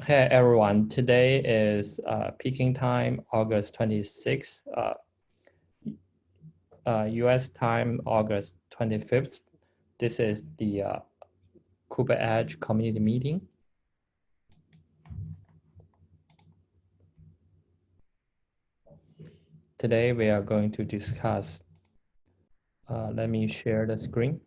Hey everyone, today is peaking time, August 26th, US time, August 25th. This is the KubeEdge community meeting. Today we are going to discuss, let me share the screen.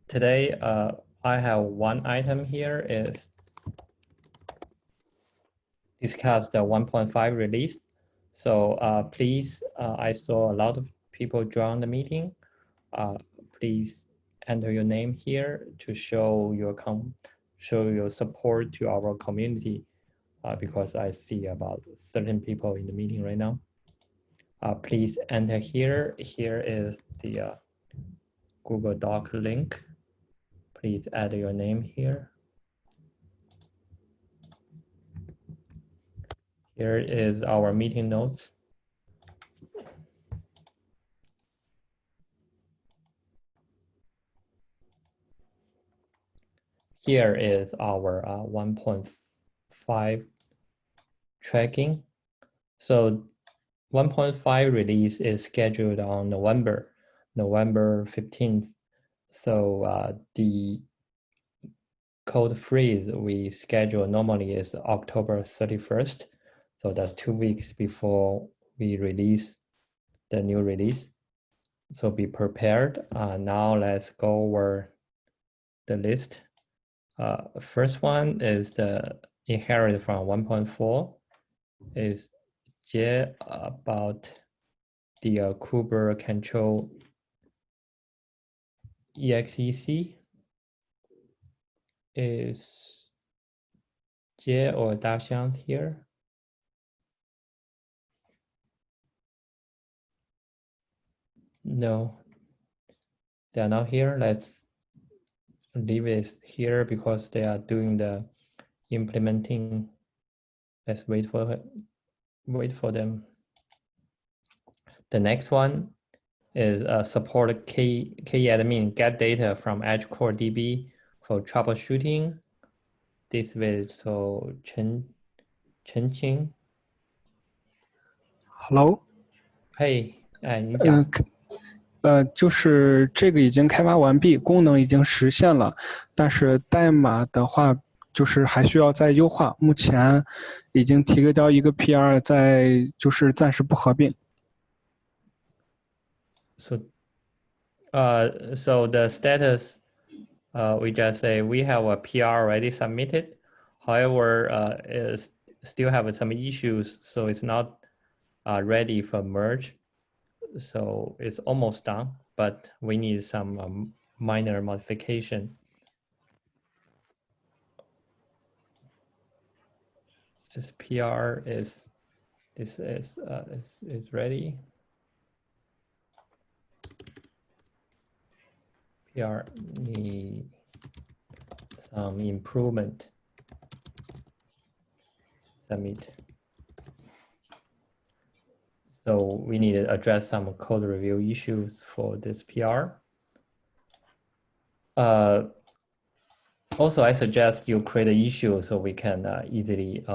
Today, I have one item here is discuss the 1.5 release. So please, I saw a lot of people join the meeting. Please enter your name here to show your support to our community, because I see about 13 people in the meeting right now. Please enter here. Here is the Google Doc link. Please add your name here. Here is our meeting notes. Here is our 1.5 tracking. So 1.5 release is scheduled on November 15th. So the code freeze we schedule normally is October 31st. So that's 2 weeks before we release the new release. So be prepared. Now let's go over the list. First one is the inherit from 1.4 is about the Kube control exec is Jie or Daxiang here? No, they are not here. Let's leave it here because they are doing the implementing. Let's wait for them. The next one is support KEdmin get data from Edge Core DB for troubleshooting. This will so Chen Qing. Hello。嘿，你讲。就是这个已经开发完毕，功能已经实现了，但是代码的话，就是还需要再优化。目前已经提交一个 PR，就是暂时不合并。So the status, we just say we have a PR already submitted. However, it still have some issues, so it's not ready for merge. So it's almost done, but we need some minor modification. This PR is ready. PR need some improvement. Submit. So we need to address some code review issues for this PR. Also, I suggest you create an issue so we can easily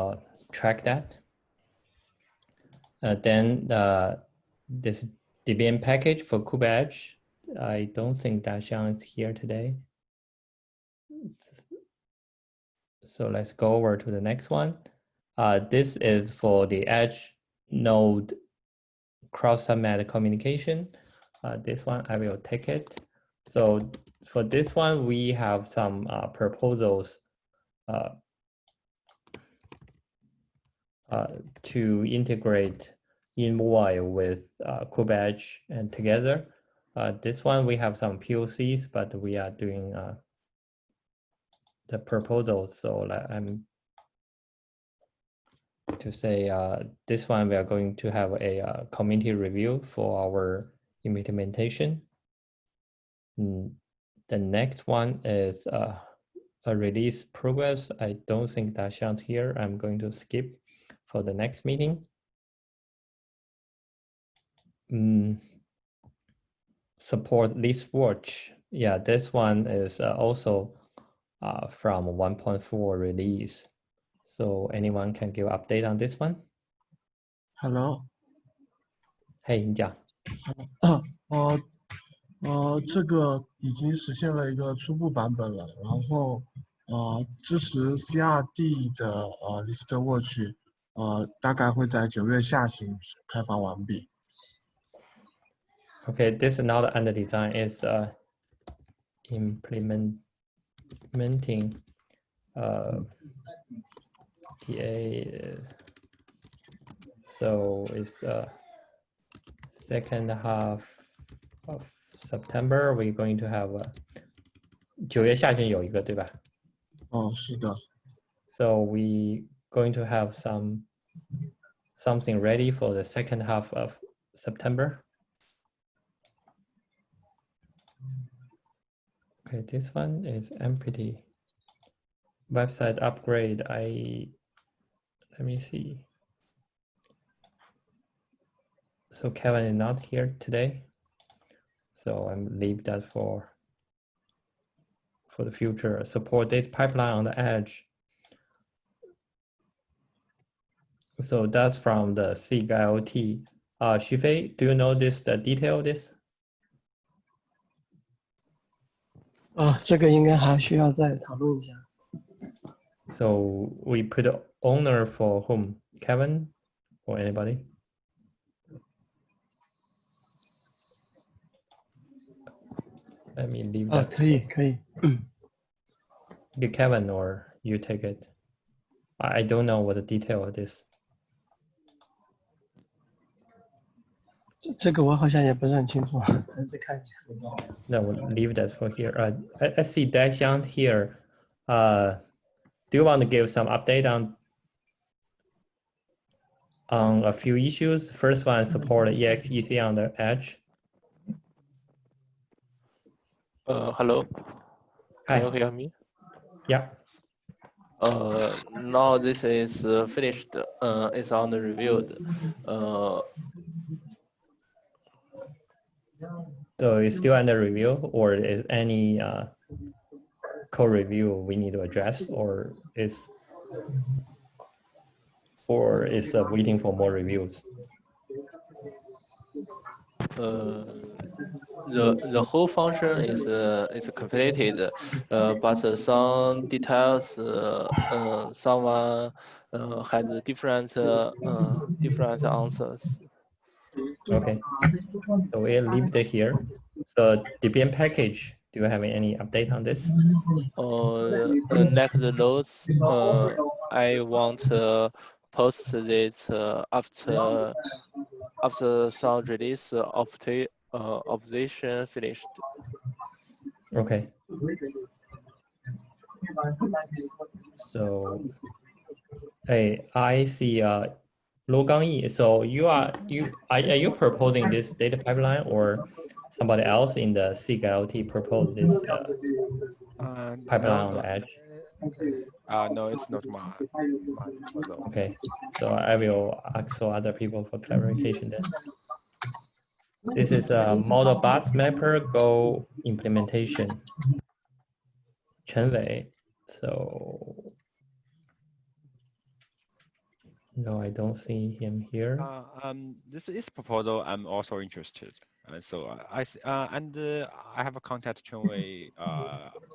track that. Then this DBM package for KubeEdge. I don't think Daxiang is here today. So let's go over to the next one. This is for the Edge node cross-subnet communication. This one, I will take it. So for this one, we have some proposals to integrate Envoy with KubeEdge and together. This one, we have some POCs, but we are doing the proposals. So I'm to say this one, we are going to have a community review for our implementation. The next one is a release progress. I don't think Daxiang's here. I'm going to skip. for the next meeting. Support list watch. Yeah, this one is also from 1.4 release. So anyone can give update on this one? Hello。嘿，你讲。这个已经实现了一个初步版本了，然后支持 CRD 的list watch，大概会在9月下旬开发完毕。Okay, this is not under design. It's implementing TA. So it's second half of September. We're going to have 9月下旬有一个，对吧？是的。So we going to have something ready for the second half of September. Okay, this one is empty. Website upgrade. Let me see. So Kevin is not here today. So I'm leave that for the future. Support data pipeline on the edge. So that's from the SIG IoT. Xufei, do you know the detail of this? 这个应该还需要再讨论一下。So we put owner for whom? Kevin or anybody? Let me leave that. 可以。You Kevin or you take it. I don't know what the detail of this. 这个我好像也不是很清楚，再看一下。No, we'll leave that for here. I see Daxian here. Do you want to give some update on a few issues? First one, support EXEC on the edge. Hello. Hi. Can you hear me? Yeah. Now this is finished. It's on the reviewed. So it's still under review, or is any code review we need to address, or is waiting for more reviews? The whole function is completed, but some details someone had different answers. Okay, so we'll leave it here. So DBM package, do you have any update on this? Next notes, I want to post this after some release optimization finished. Okay. So, hey, I see Lo Gangyi. So are you proposing this data pipeline, or somebody else in the SIG IoT proposed this pipeline on the edge? No, it's not my proposal. Okay, so I will ask for other people for clarification then. This is a model bus mapper Go implementation. Chen Wei. So no, I don't see him here. This proposal I'm also interested. So I have a contact Chen Wei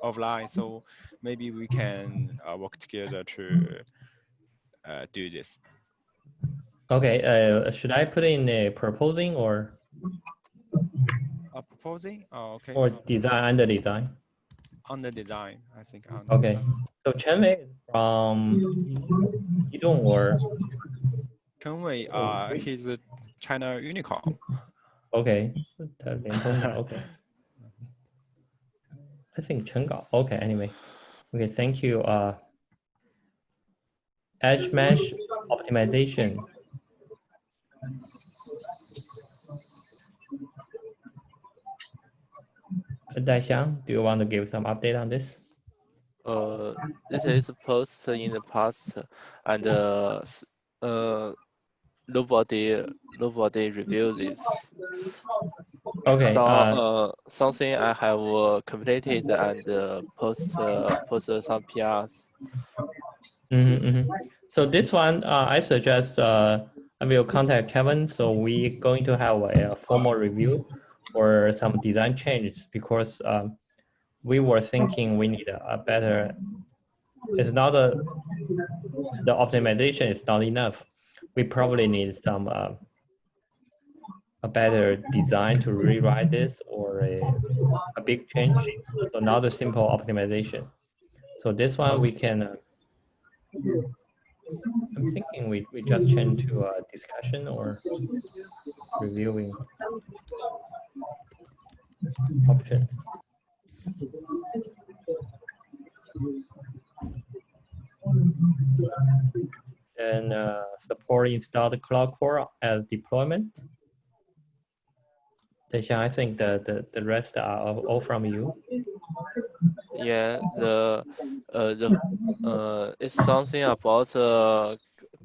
offline. So maybe we can work together to do this. Okay. Should I put in a proposing or? Proposing? Oh, okay. Or design under design. On the design, I think. Okay. So Chen Wei is from Yidong or? Chen Wei, he's a China unicorn. Okay. Okay. I think Chen Gao. Okay. Anyway. Okay. Thank you. Edge mesh optimization. Daxiang, do you want to give some update on this? This is posted in the past, and nobody review this. Okay. So something I have completed and post some PRs. So this one, I suggest I will contact Kevin. So we're going to have a formal review or some design changes because we were thinking we need a better. It's not the optimization is not enough. We probably need some a better design to rewrite this or a big change. So not a simple optimization. So this one we can. I'm thinking we just change to a discussion or reviewing options. And support installed cloud core as deployment. Daishan, I think the rest are all from you. Yeah, it's something about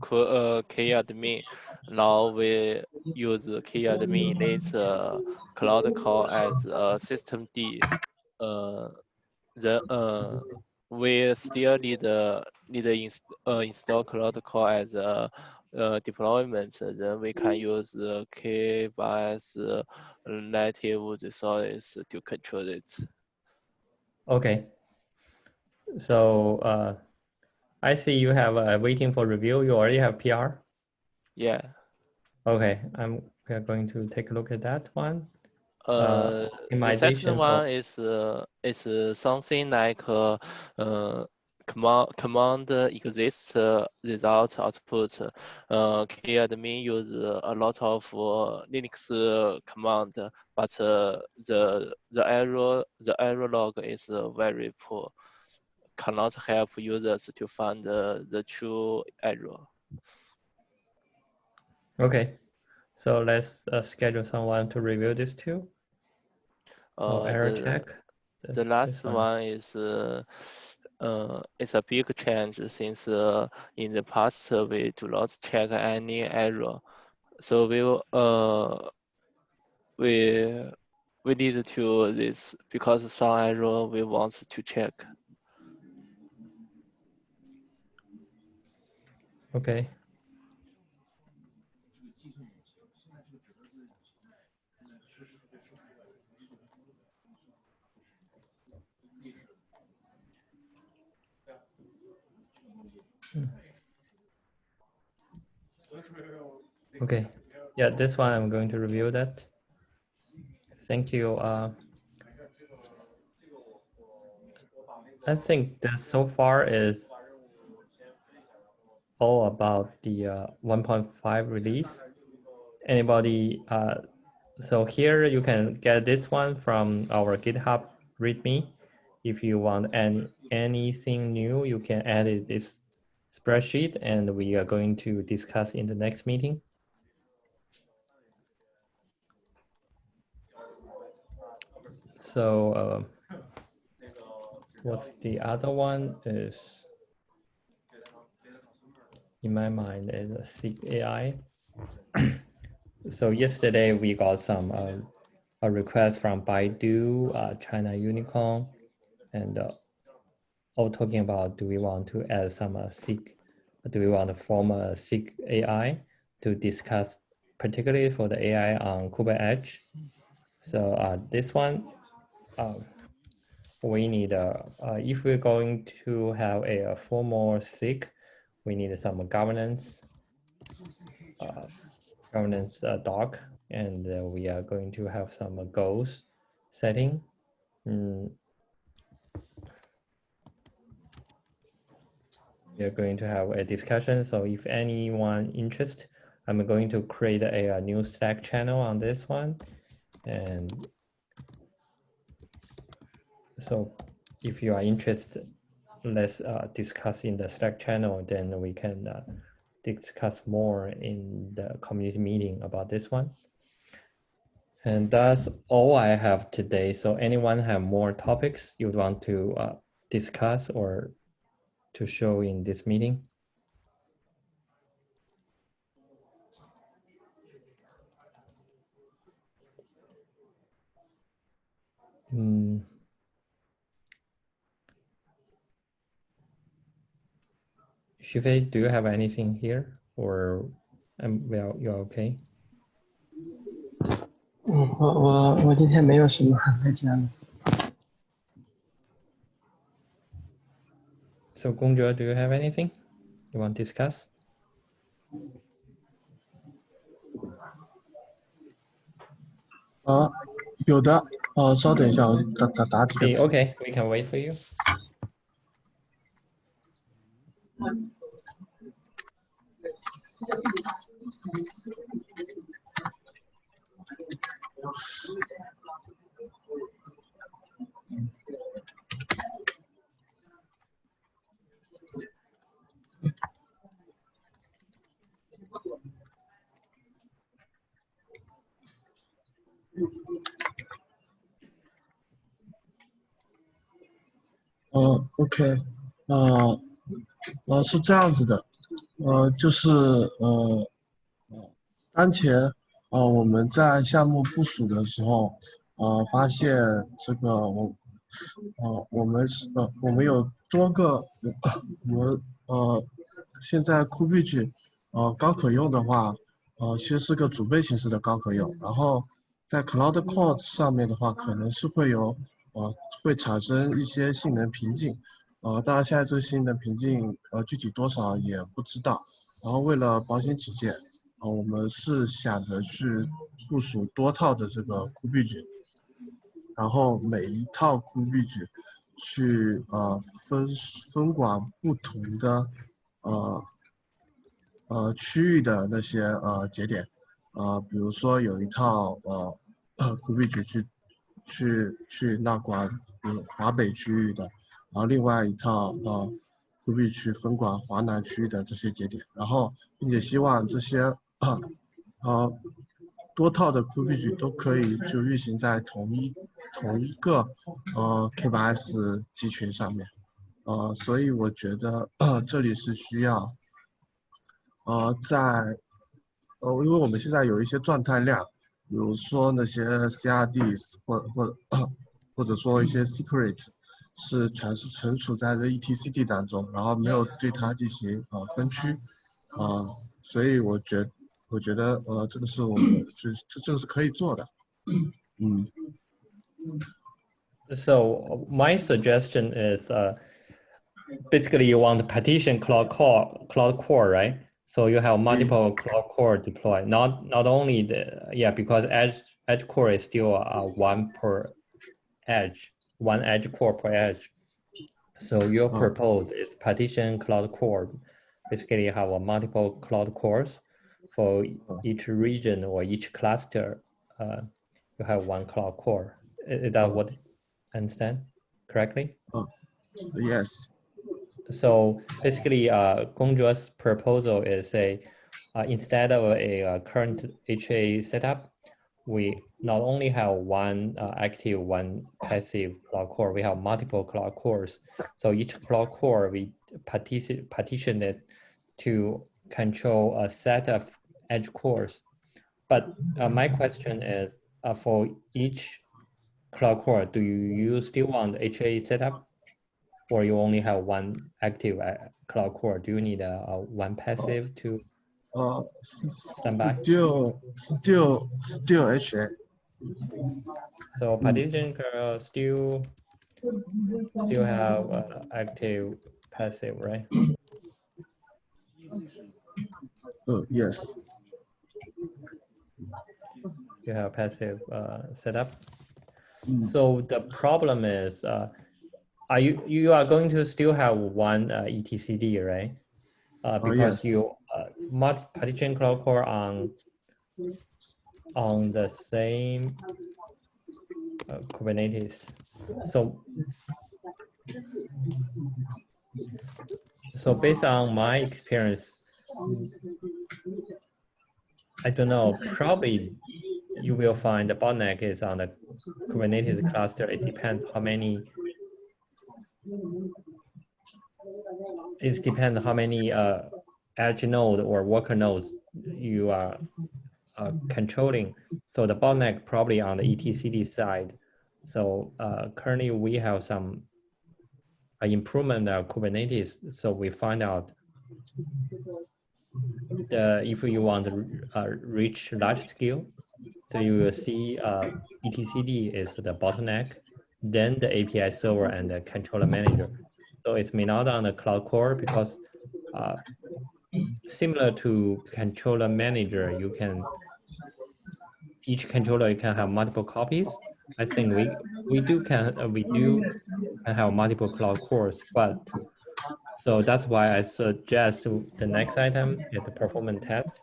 KAdmin. Now we use KAdmin later cloud core as system D. We still need install cloud core as deployment. Then we can use the KBS native resources to control it. Okay. So I see you have waiting for review. You already have PR. Yeah. Okay, we are going to take a look at that one. The second one is something like command exists result output. KAdmin use a lot of Linux command, but the error log is very poor. Cannot help users to find the true error. Okay, so let's schedule someone to review this too. Error check. The last one is it's a big change since in the past we do not check any error. So we need to this because some error we want to check. Okay. Okay. Yeah, this one I'm going to review that. Thank you. I think that so far is all about the 1.5 release. Anybody? So here you can get this one from our GitHub README. If you want anything new, you can edit this spreadsheet, and we are going to discuss in the next meeting. So what's the other one is, in my mind, is a Seek AI. So yesterday we got some a request from Baidu, China Unicorn, and all talking about, do we want to add some Seek, do we want to form a Seek AI to discuss, particularly for the AI on KubeEdge. So this one, we need, if we're going to have a formal Seek, we need some governance doc, and we are going to have some goals setting. We are going to have a discussion. So if anyone interested, I'm going to create a new Slack channel on this one. And so if you are interested, let's discuss in the Slack channel, then we can discuss more in the community meeting about this one. And that's all I have today. So anyone have more topics you'd want to discuss or to show in this meeting? Xufei, do you have anything here, or well, you're okay? 我今天没有什么没讲的。So, Gongzhe, do you have anything you want to discuss? 有的，稍等一下，我打几个字。Okay, we can wait for you. OK， 是这样子的，就是当前我们在项目部署的时候，发现这个我们有多个现在 KubeEdge 高可用的话，其实是个主备形式的高可用，然后在 Cloud Core 上面的话，可能是会产生一些性能瓶颈，当然现在这个性能瓶颈具体多少也不知道，然后为了保险起见，我们是想着去部署多套的这个 KubeEdge，然后每一套 KubeEdge去分管不同的区域的那些节点，比如说有一套KubeEdge去那管华北区域的，然后另外一套KubeEdge去分管华南区域的这些节点，然后并且希望这些多套的 KubeEdge 都可以就运行在同一个K8s 集群上面，所以我觉得这里是需要因为我们现在有一些状态量，比如说那些 CRDs 或者说一些 secret 全是存储在这 etcd 当中，然后没有对它进行分区，所以我觉得这个是我们这个是可以做的，So my suggestion is basically you want partition cloud core, right? So you have multiple cloud core deploy, not only because edge core is still one per edge, one edge core per edge. So your propose is partition cloud core. Basically, you have a multiple cloud cores for each region or each cluster. You have one cloud core. Is that what I understand correctly? Yes. So basically, Gongzhe's proposal is instead of a current HA setup, we not only have one active, one passive cloud core, we have multiple cloud cores. So each cloud core, we partition it to control a set of edge cores. But my question is, for each cloud core, do you still want HA setup? Or you only have one active cloud core? Do you need one passive to standby? Still HA. So partition still have active passive, right? Yes. You have passive setup. So the problem is, you are going to still have one etcd, right? Because yes. you partition cloud core on the same Kubernetes. So based on my experience, I don't know, probably you will find the bottleneck is on the Kubernetes cluster. It depends how many edge node or worker nodes you are controlling. So the bottleneck probably on the etcd side, So currently we have some improvement of Kubernetes. So we find out if you want to reach large scale, so you will see etcd is the bottleneck, then the API server and the controller manager. So it's may not on the cloud core because similar to controller manager, you can each controller you can have multiple copies. I think we do can have multiple cloud cores, but so that's why I suggest the next item is the performance test.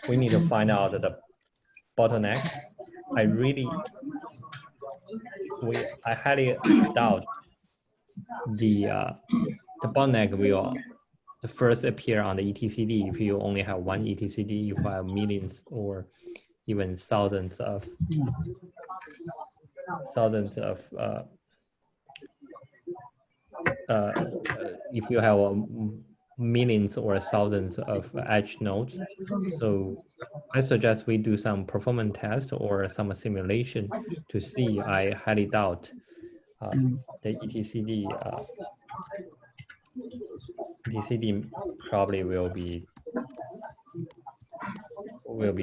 We need to find out the bottleneck. I highly doubt the bottleneck will first appear on the etcd if you only have one etcd. If you have millions or even thousands of if you have millions or thousands of edge nodes. So I suggest we do some performance test or some simulation to see. I highly doubt the etcd probably will be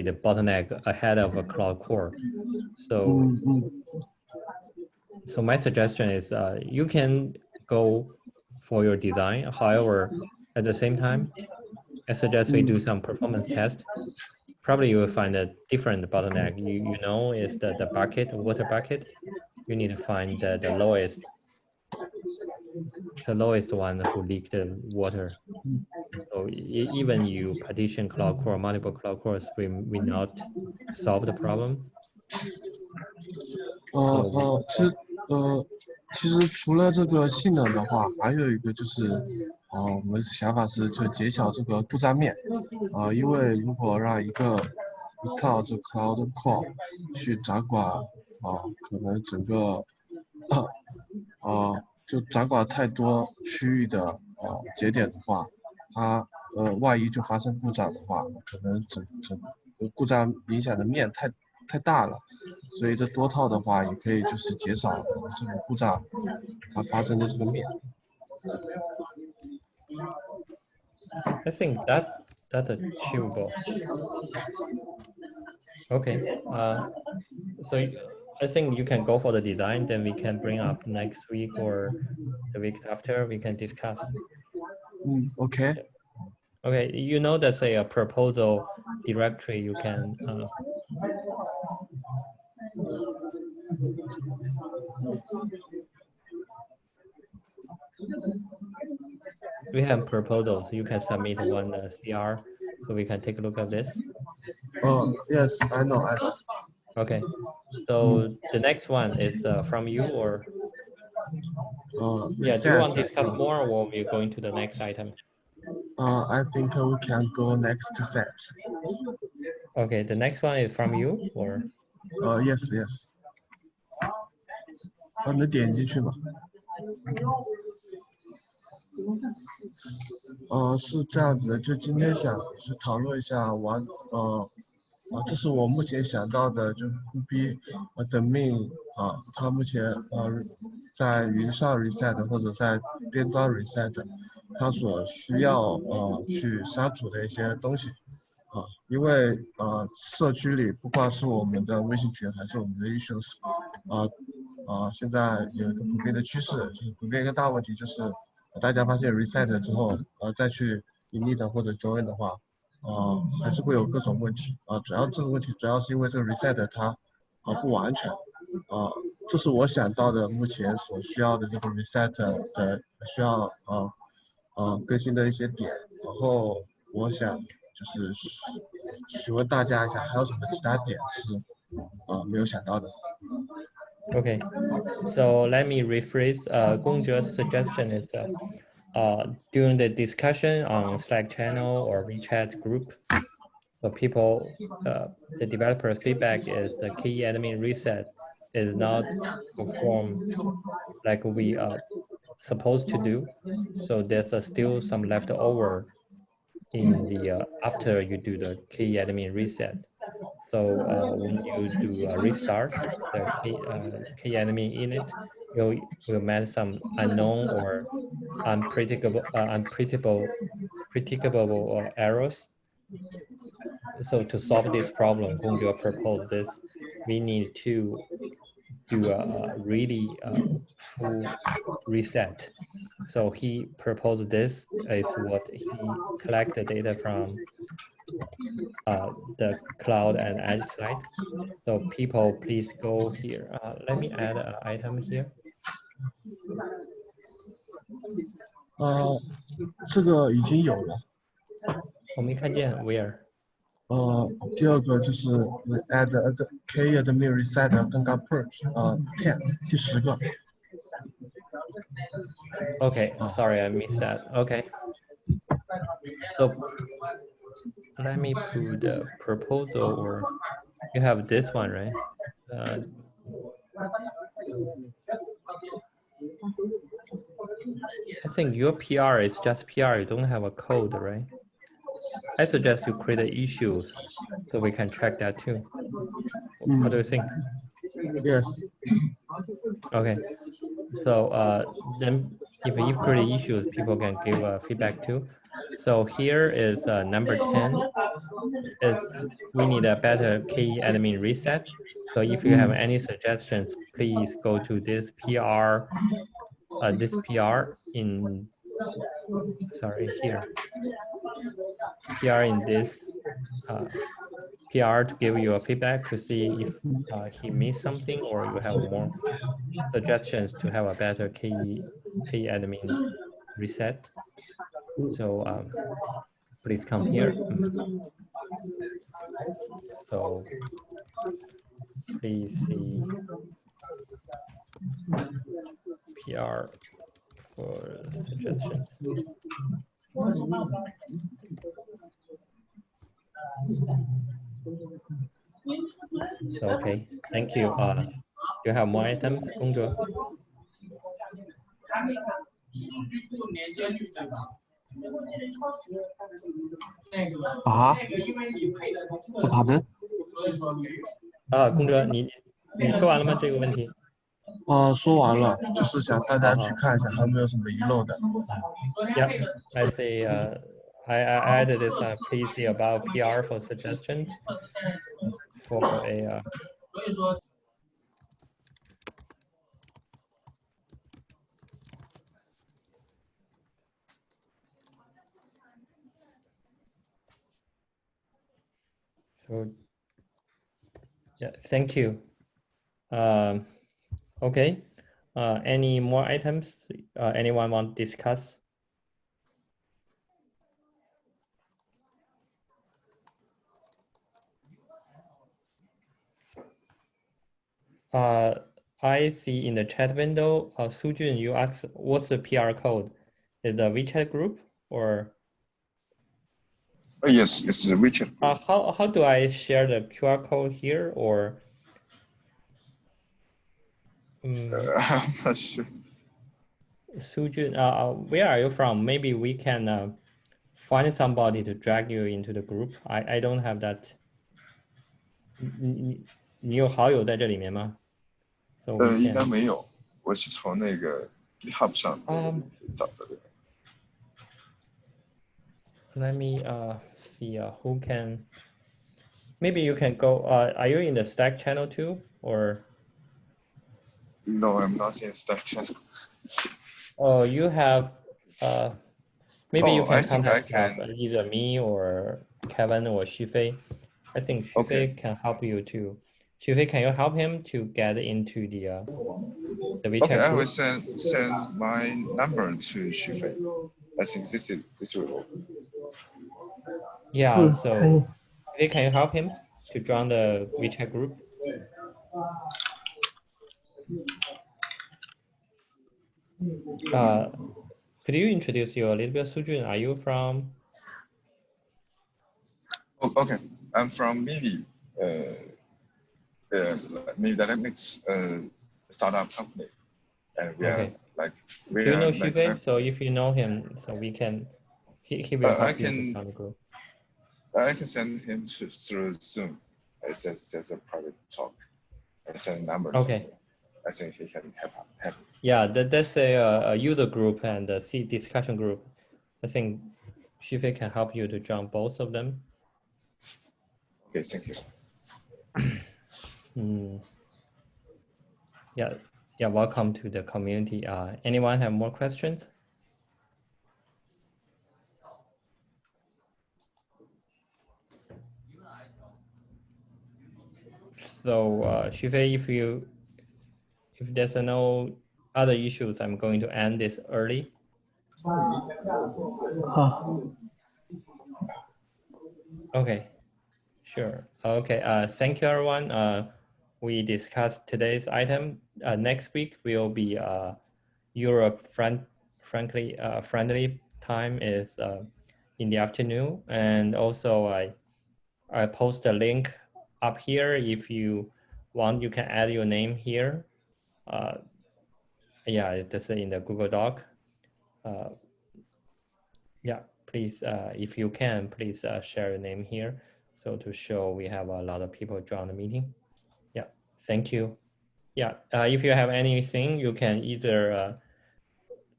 the bottleneck ahead of a cloud core. So so my suggestion is you can go for your design. However, at the same time, I suggest we do some performance test. Probably you will find a different bottleneck. You know is the bucket, water bucket. You need to find the lowest one who leaked the water. So even you partition cloud core, multiple cloud cores, we not solve the problem. 其实除了这个性能的话，还有一个就是，我们想法是就减小这个故障面，因为如果让一套这 Cloud Core 去掌管，可能整个，就掌管太多区域的节点的话，它万一就发生故障的话，可能整个故障影响的面太大了。所以这多套的话，也可以就是减少这个故障它发生的这个面。I think that's achievable. Okay. So I think you can go for the design, then we can bring up next week or the weeks after we can discuss. Okay. Okay, you know that's a proposal directory you can we have proposals. You can submit one CR, so we can take a look at this. Oh, yes, I know. Okay, so the next one is from you or? Yeah, do you want to discuss more or we're going to the next item? I think we can go next set. Okay, the next one is from you or? Yes. 能点进去吗？是这样子的，就今天想去讨论一下这是我目前想到的，就 KubeEdge 它目前在云上 reset 或者在边端 reset， 它所需要去删除的一些东西因为社区里不光是我们的微信群，还是我们的 issues， 现在有一个普遍的趋势，就是普遍一个大问题就是，大家发现 reset 之后，再去 init 或者 join 的话，还是会有各种问题主要这个问题主要是因为这个 reset 它不完全这是我想到的目前所需要的这个 reset 的需要更新的一些点，然后我想就是询问大家一下，还有什么其他点是没有想到的。Okay, so let me rephrase. Gongjue's suggestion is during the discussion on Slack channel or WeChat group, the people, the developer feedback is the key admin reset is not performed like we are supposed to do. So there's still some left over in the after you do the key admin reset. So when you do a restart, the key enemy init will match some unknown or unpredictable errors. So to solve this problem, Gongzhe proposed this. We need to do a really full reset. So he proposed this is what he collected data from the cloud and edge side. So people, please go here. Let me add an item here. 这个已经有了。我没看见 where。第二个就是 add k admin reset 跟个 purge 10第10个。Okay, sorry, I missed that. Okay. So let me put the proposal, or you have this one, right? I think your PR is just PR. You don't have a code, right? I suggest you create the issues so we can track that too. What do you think? Yes. Okay. So then if you create issues, people can give feedback too. So here is number 10. We need a better key admin reset. So if you have any suggestions, please go to this PR, in, sorry, here. PR in this PR to give you a feedback to see if he missed something or you have more suggestions to have a better key admin reset. So please come here. So please see PR for suggestions. So, okay, thank you. You have more items, Gongzhe? pardon？ Gongzhe，你说完了吗？这个问题？说完了，就是想大家去看一下还有没有什么遗漏的。Yeah, I say I added this. Please see about PR for suggestions for a. So yeah, thank you. Okay. Any more items anyone want to discuss? I see in the chat window, Sujun, you asked what's the PR code? Is the WeChat group or? Yes, it's the WeChat. How do I share the QR code here or? I'm not sure. Sujun, where are you from? Maybe we can find somebody to drag you into the group. I don't have that. 你有好友在这里面吗？ So 应该没有，我是从那个 GitHub 上找的。Let me see who can. Maybe you can go. Are you in the Slack channel too, or? No, I'm not in Slack channel. Oh, you have. Maybe you can contact either me or Kevin or Xufei. I think Xufei can help you too. Xufei, can you help him to get into the WeChat group? Okay, I will send my number to Xufei. I think this will work. Yeah, so can you help him to join the WeChat group? Could you introduce you a little bit, Sujun? Are you from? Oh, okay, I'm from MIDI. MIDI Dynamics startup company, and we are like. Do you know Xufei? So if you know him, so we can. He will help you to join the group. I can send him through Zoom. It's just a private talk. I send numbers. Okay. I think he can help. Yeah, that's a user group and a C discussion group. I think Xufei can help you to join both of them. Okay, thank you. Yeah, welcome to the community. Anyone have more questions? So Xufei, if there's no other issues, I'm going to end this early. Okay, sure. Okay, thank you everyone. We discussed today's item. Next week will be Europe friendly time is in the afternoon, and also I post a link up here. If you want, you can add your name here. Yeah, this is in the Google Doc. Yeah, please, if you can, please share your name here. So to show we have a lot of people join the meeting. Yeah, thank you. Yeah, if you have anything, you can either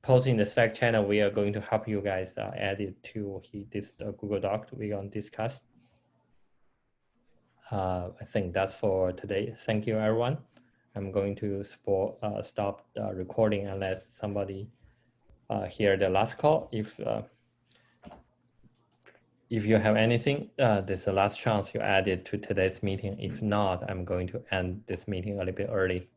post in the Slack channel. We are going to help you guys add it to this Google Doc we're going to discuss. I think that's for today. Thank you, everyone. I'm going to stop the recording unless somebody hear the last call. If you have anything, this is the last chance you add it to today's meeting. If not, I'm going to end this meeting a little bit early.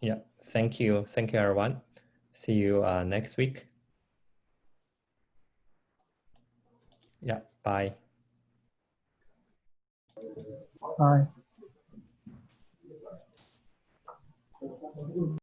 Yeah, thank you. Thank you, everyone. See you next week. Yeah, bye. Bye.